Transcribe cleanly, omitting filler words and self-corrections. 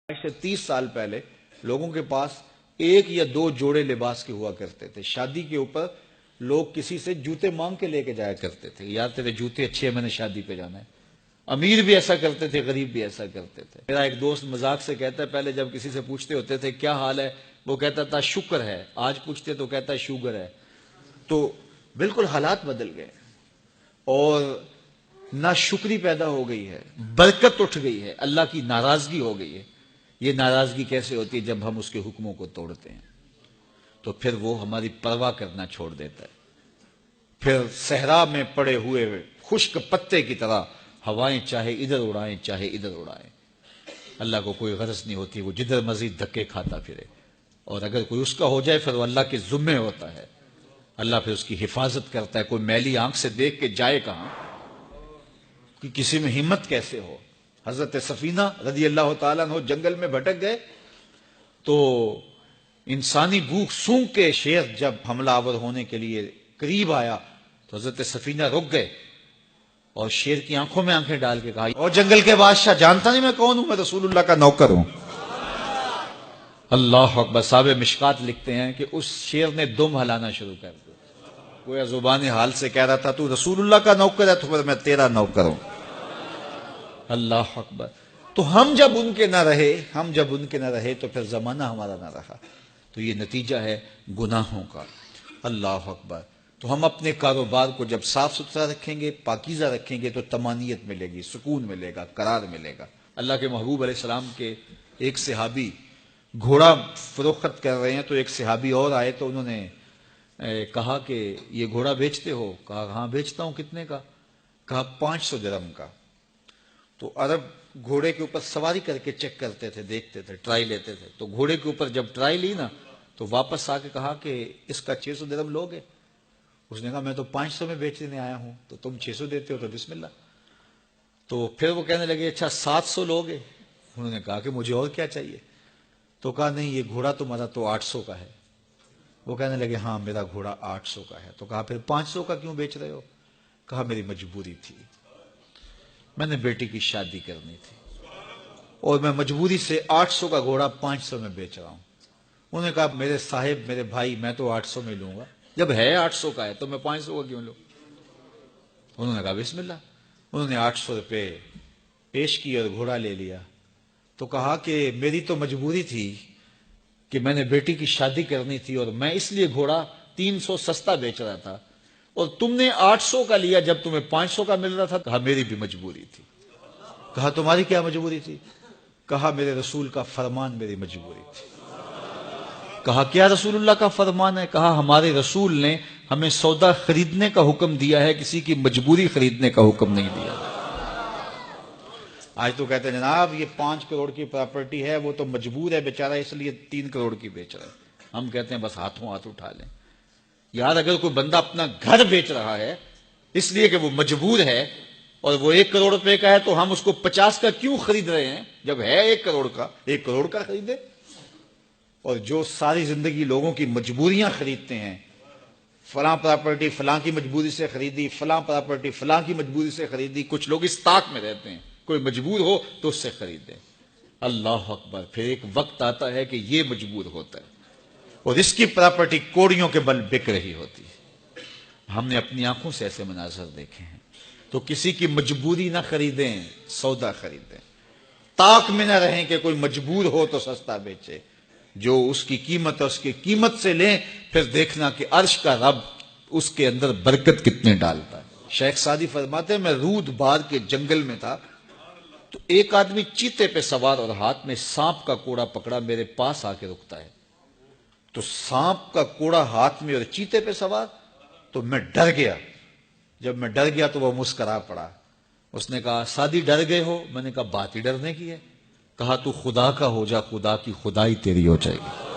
آج سے 30 سال پہلے لوگوں کے پاس ایک یا دو جوڑے لباس کے ہوا کرتے تھے. شادی کے اوپر لوگ کسی سے جوتے مانگ کے لے کے جایا کرتے تھے. یار تیرے جوتے اچھے ہیں، میں نے شادی پہ جانا ہے. امیر بھی ایسا کرتے تھے، غریب بھی ایسا کرتے تھے. میرا ایک دوست مذاق سے کہتا ہے پہلے جب کسی سے پوچھتے ہوتے تھے کیا حال ہے، وہ کہتا تھا شکر ہے. آج پوچھتے تو کہتا ہے شوگر ہے. تو بالکل حالات بدل گئے اور ناشکری پیدا ہو گئی ہے، برکت اٹھ گئی ہے، اللہ کی ناراضگی ہو گئی ہے. یہ ناراضگی کیسے ہوتی ہے؟ جب ہم اس کے حکموں کو توڑتے ہیں تو پھر وہ ہماری پرواہ کرنا چھوڑ دیتا ہے. پھر صحرا میں پڑے ہوئے خشک پتے کی طرح ہوائیں چاہے ادھر اڑائیں چاہے ادھر اڑائیں، اللہ کو کوئی غرض نہیں ہوتی. وہ جدھر مزید دھکے کھاتا پھرے، اور اگر کوئی اس کا ہو جائے پھر وہ اللہ کے ذمے ہوتا ہے. اللہ پھر اس کی حفاظت کرتا ہے. کوئی میلی آنکھ سے دیکھ کے جائے کہاں کہ کسی میں ہمت کیسے ہو. حضرت سفینہ رضی اللہ تعالیٰ عنہ جنگل میں بھٹک گئے تو انسانی بھوک سونگ کے شیر جب حملہ آور ہونے کے لیے قریب آیا تو حضرت سفینہ رک گئے اور شیر کی آنکھوں میں آنکھیں ڈال کے کہا، اور جنگل کے بادشاہ جانتا نہیں میں کون ہوں؟ میں رسول اللہ کا نوکر ہوں. اللہ اکبر. صاحب مشکات لکھتے ہیں کہ اس شیر نے دم ہلانا شروع کر دیا. کوئی زبان حال سے کہہ رہا تھا تو رسول اللہ کا نوکر ہے تو پھر میں تیرا نوکر ہوں. اللہ اکبر. تو ہم جب ان کے نہ رہے تو پھر زمانہ ہمارا نہ رہا. تو یہ نتیجہ ہے گناہوں کا. اللہ اکبر. تو ہم اپنے کاروبار کو جب صاف ستھرا رکھیں گے، پاکیزہ رکھیں گے تو طمانینت ملے گی، سکون ملے گا، قرار ملے گا. اللہ کے محبوب علیہ السلام کے ایک صحابی گھوڑا فروخت کر رہے ہیں تو ایک صحابی اور آئے تو انہوں نے کہا کہ یہ گھوڑا بیچتے ہو؟ کہا ہاں بیچتا ہوں. کتنے کا؟ کہا 500 درہم کا. تو عرب گھوڑے کے اوپر سواری کر کے چیک کرتے تھے، دیکھتے تھے، ٹرائی لیتے تھے. تو گھوڑے کے اوپر جب ٹرائی لی نا تو واپس آ کے کہا کہ اس کا 600 درہم لوگے؟ اس نے کہا میں تو 500 میں بیچنے آیا ہوں، تو تم 600 دیتے ہو تو بسم اللہ. تو پھر وہ کہنے لگے اچھا 700 لوگے؟ انہوں نے کہا کہ مجھے اور کیا چاہیے. تو کہا نہیں یہ گھوڑا تمہارا تو 800 کا ہے. وہ کہنے لگے ہاں میرا گھوڑا 800 کا ہے. تو کہا پھر 500 کا کیوں بیچ رہے ہو؟ کہا میری مجبوری تھی، میں نے بیٹی کی شادی کرنی تھی اور میں مجبوری سے 800 کا گھوڑا 500 میں بیچ رہا ہوں. انہوں نے کہا میرے صاحب، میرے بھائی، میں تو 800 میں لوں گا. جب ہے 800 کا ہے تو میں 500 کا کیوں لوں؟ انہوں نے کہا بسم اللہ. انہوں نے 800 روپے پیش کی اور گھوڑا لے لیا. تو کہا کہ میری تو مجبوری تھی کہ میں نے بیٹی کی شادی کرنی تھی اور میں اس لیے گھوڑا 300 سستا بیچ رہا تھا، اور تم نے 800 کا لیا جب تمہیں 500 کا مل رہا تھا. کہا میری بھی مجبوری تھی. کہا تمہاری کیا مجبوری تھی؟ کہا میرے رسول کا فرمان میری مجبوری تھی. کہا کیا رسول اللہ کا فرمان ہے؟ کہا ہمارے رسول نے ہمیں سودا خریدنے کا حکم دیا ہے، کسی کی مجبوری خریدنے کا حکم نہیں دیا. آج تو کہتے ہیں جناب یہ 5 کروڑ کی پراپرٹی ہے، وہ تو مجبور ہے بیچارہ اس لیے 3 کروڑ کی بیچ رہا ہے. ہم کہتے ہیں بس ہاتھوں ہاتھ اٹھا لیں. یار اگر کوئی بندہ اپنا گھر بیچ رہا ہے اس لیے کہ وہ مجبور ہے اور وہ 1 کروڑ روپے کا ہے تو ہم اس کو 50 کا کیوں خرید رہے ہیں؟ جب ہے 1 کروڑ کا، 1 کروڑ کا خریدے. اور جو ساری زندگی لوگوں کی مجبوریاں خریدتے ہیں، فلاں پراپرٹی فلاں کی مجبوری سے خریدی، فلاں پراپرٹی فلاں کی مجبوری سے خریدی. کچھ لوگ اس طاق میں رہتے ہیں کوئی مجبور ہو تو اس سے خریدے. اللہ اکبر. پھر ایک وقت آتا ہے کہ یہ مجبور ہوتا ہے اور اس کی پراپرٹی کوڑیوں کے بل بک رہی ہوتی ہے. ہم نے اپنی آنکھوں سے ایسے مناظر دیکھے ہیں. تو کسی کی مجبوری نہ خریدیں، سودا خریدیں. طاق میں نہ رہیں کہ کوئی مجبور ہو تو سستا بیچے. جو اس کی قیمت ہے اس کی قیمت سے لیں، پھر دیکھنا کہ عرش کا رب اس کے اندر برکت کتنے ڈالتا ہے. شیخ سعدی فرماتے ہیں میں رود بار کے جنگل میں تھا تو ایک آدمی چیتے پہ سوار اور ہاتھ میں سانپ کا کوڑا پکڑا، میرے پاس آ کے رکتا ہے. تو سانپ کا کوڑا ہاتھ میں اور چیتے پہ سوار، تو میں ڈر گیا. جب میں ڈر گیا تو وہ مسکرا پڑا. اس نے کہا سعدی ڈر گئے ہو؟ میں نے کہا بات ہی ڈرنے کی ہے. کہا تو خدا کا ہو جا، خدا کی خدائی تیری ہو جائے گی.